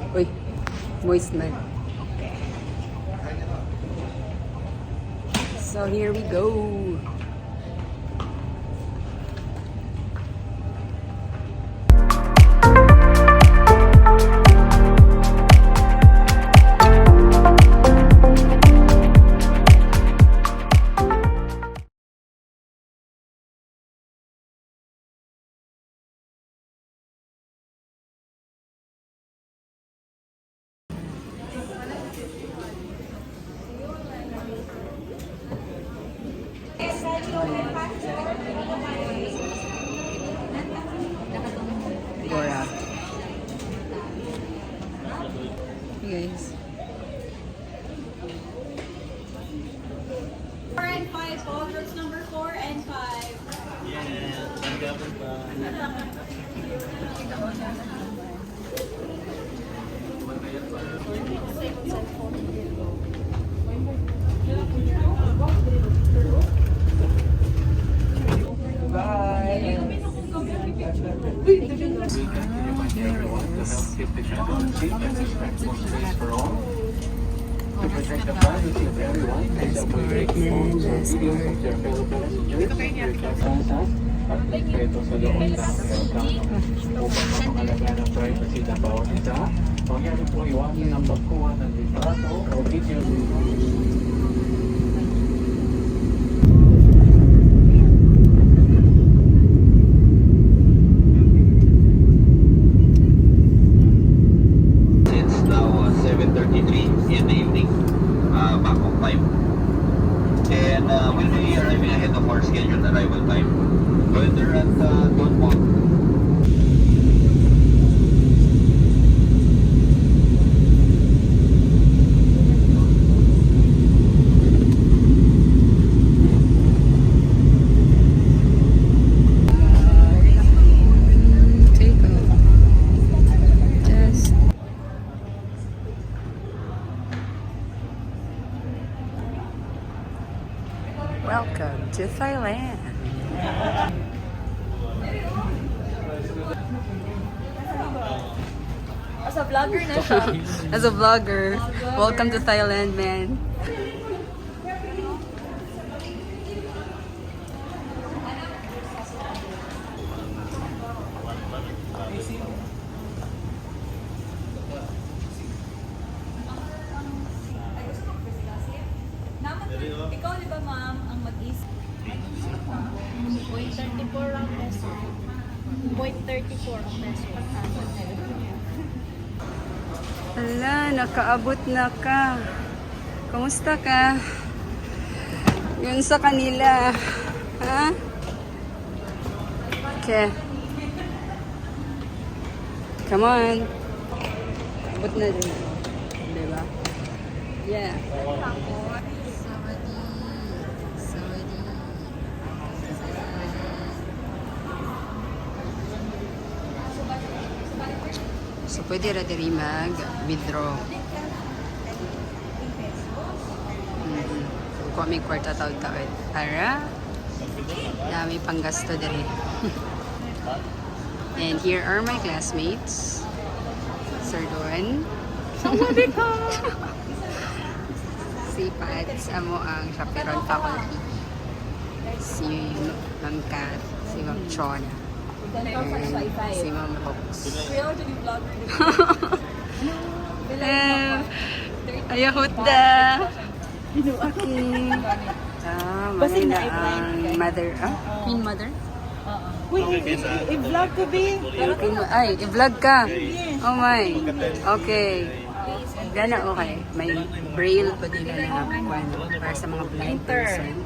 Uy, moist na. So here we go. Gora. Hey guys. 4 and 5 po. Groups number 4 and 5. To protect the privacy of everyone, and that we make photos or videos of their fellow passengers, at respeto sa loob ng aeroplano. Upang mapangalaga ng privacy ng bawat isa, pangyari po iwasan ang pagkuha ng litrato o video. It's now 7:33 in the evening, Bangkok time. And we'll be arriving ahead of our scheduled arrival time. Weather at Don Juan. Take off. Just welcome to Thailand. As a vlogger na siya. As a vlogger, welcome to Thailand, man. Ikaw, di ba ma'am, ang mag-isip? 0.34 ang peso. 0.34 ang peso. Hala, nakaabot na ka. Kamusta ka? Yun sa kanila. Ha? Okay. Come on. Abot na din. Diba? Yeah. So, pwede ra diri mag-withdraw. Kung may kwarta taon-taon. Para, dami pang gasto diri. And here are my classmates. Sir Don. Si Pats, amo ang chaperon faculty. Si Ma'am Kat, si Ma'am Chona. Si Ma'am Hawks. Kuya, dyan yung vlogger. Ayahot da. Okay. Manila ang mother. Queen mother? I-vlog ko, be. Ay, i-vlog ka. Oh my. Okay. Gana, okay. May braille pa din na para sa mga blind person.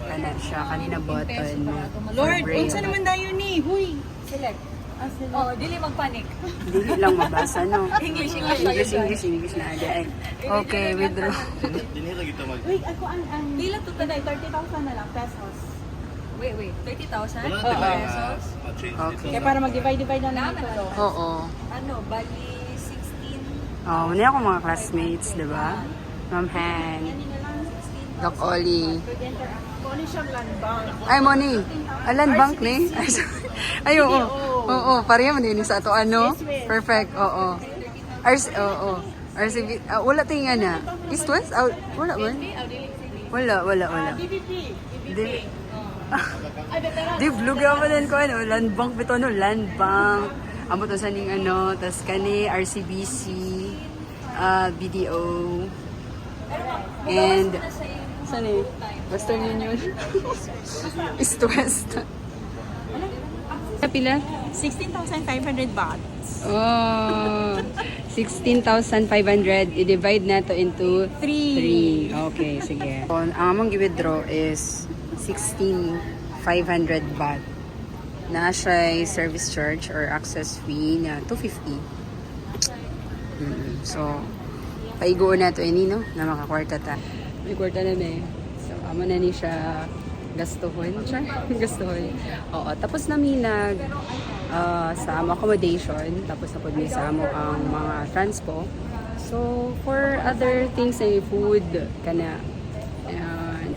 Gana siya. Kanina button. Lord, braille. unsa naman dayo ni? Huy. Select. Oh, dili magpanik. Hindi lang mabasa, no? English English na ada. Okay, withdraw. Wait, ako ang Pila to taday? 30,000 na lang pesos. Wait. 30,000? pesos. Okay. Kaya para mag-divide na lang ito. Oo. Ano, bali 16. Oh, muna ako mga classmates, di ba? Ma'am Han, Doc Oli, Pag-enter ako. Kung siyang land bank. Ay, money. Land bank ni? Ay, oo. Oo, pareha man din sa ato. Ano? Perfect, oo. Oo. RCB, wala tingin na. East West? Wala ba? Wala. BBP. Di, di vlog naman din ko, ano, land bank bito, ano, land bank. Amo to sa ning, ano, tas kani, RCBC, BDO, and, saan eh? Western Union. East West. Pila? 16,500 baht. Oh, 16,500. I-divide na to into 3. Okay, sige. Ang among i-withdraw is 16,500 baht. Na siya service charge or access fee na 250. So, paigoon na to ini, no? Na makakwarta ta. May kwarta na eh. So, amo na ni siya gastuhon siya. Gastuhon. Oo, tapos namin sa amo accommodation, tapos na po may sa amo ang mga transpo. So, for other things na food, kana, and,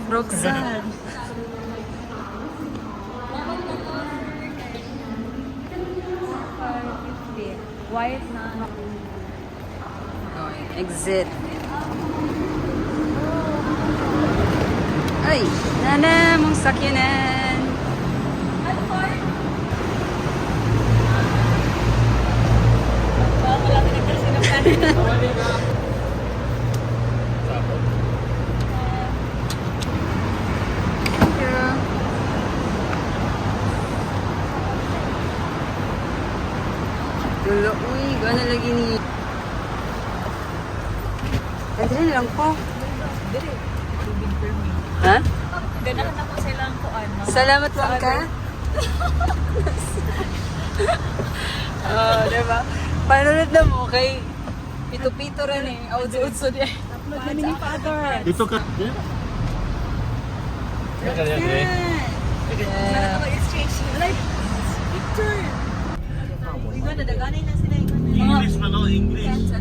Roxanne. White na. Exit. Ay, nana, mong sakyanan. Thank you. Dulo, uy, gana lagi ni. Andre na lang po. Ha? Ganahan ako silang kuan. Salamat lang ka. Oh, diba? Panunod na mo kay pito-pito rin eh. Utso-utso niya. Upload namin ni Father. Dito ka. Exchange. Like, picture. Ikaw, nadaganin na sila. English man o, English.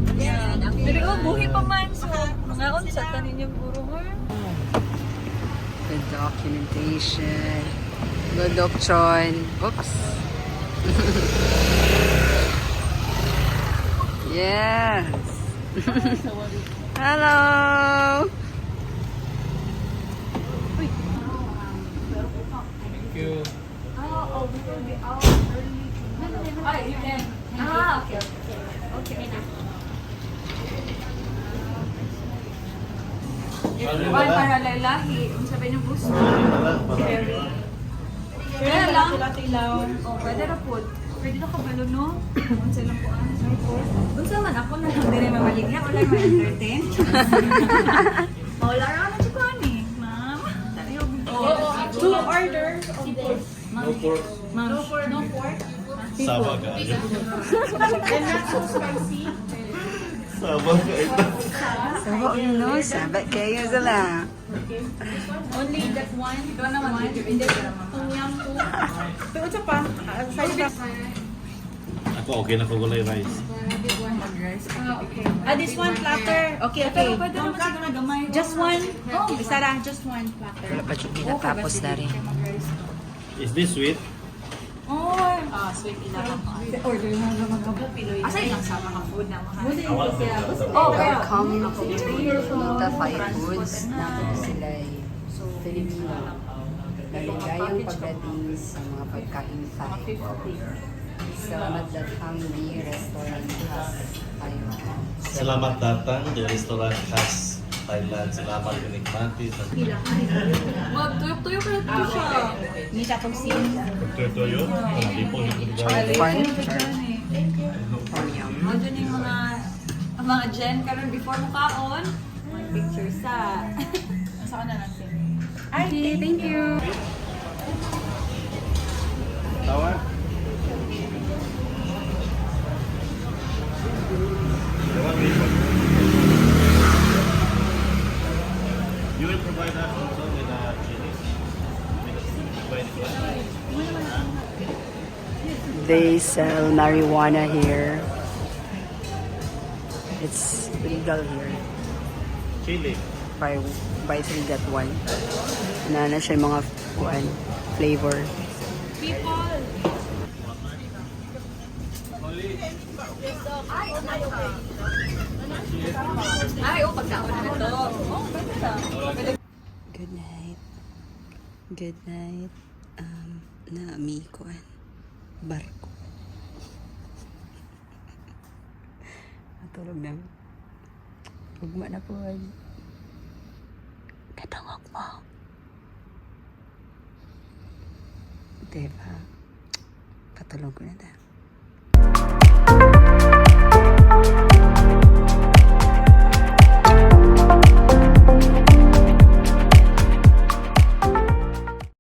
Pero buhi pa man. So, mga unsa ka ninyong guru mo. Good documentation. Good doctron. Oops. Yes. Hello. Thank you. Okay. Okay na. One para lalahi. Ang sabi ng gusto. Cherry. Cherry lang. Oh, pwede na po. Pwede na kabalo, no? Unsa lang po ang unsa man ako na lang dire mamaligya wala man entertain. Wala ra na si Kwani, ma'am. Two orders of this. No pork. No pork. Sama ka. And not so spicy. Sama ka ito. Sabo no, sabat kayo sila. Only that one. Ito naman. Hindi. Tom yum too. Pero ito pa. Ako okay na kagulay rice. Okay. This one platter. Okay. Pwede naman siguro gamay. Just one. Oh, Sarah, just one platter. Wala pa siya tapos na rin. Is this sweet? Oh, sweet enough. Order mo naman mga Pinoy. Asay lang sa mga food na mga. Oh, Welcome to Nita Fire Foods. Nato sila ay Filipino. Maligayang pagdating sa mga pagkain Thai. Salamat datang di Restaurant Khas Thailand. Salamat datang di Restaurant Khas Thailand. Salamat kinikmati sa Magtuyok-tuyok na ito siya. Nita kong sin. Tuyo. Hindi po nagkagay. Fun. Ano yung mga gen karon before mo kaon? Mga pictures sa. Saan na natin? Okay, thank you. Tawa? They sell marijuana here. It's legal here. Chili. Buy 3 get 1. Na siya yung mga flavor. Ay, oh, pagkaon na ito. Oh, pwede. Good night. Good night. Na amikuan. Barko. Natulog na. Ugma na po. Katungog mo. Diba? Patulog ko na ta.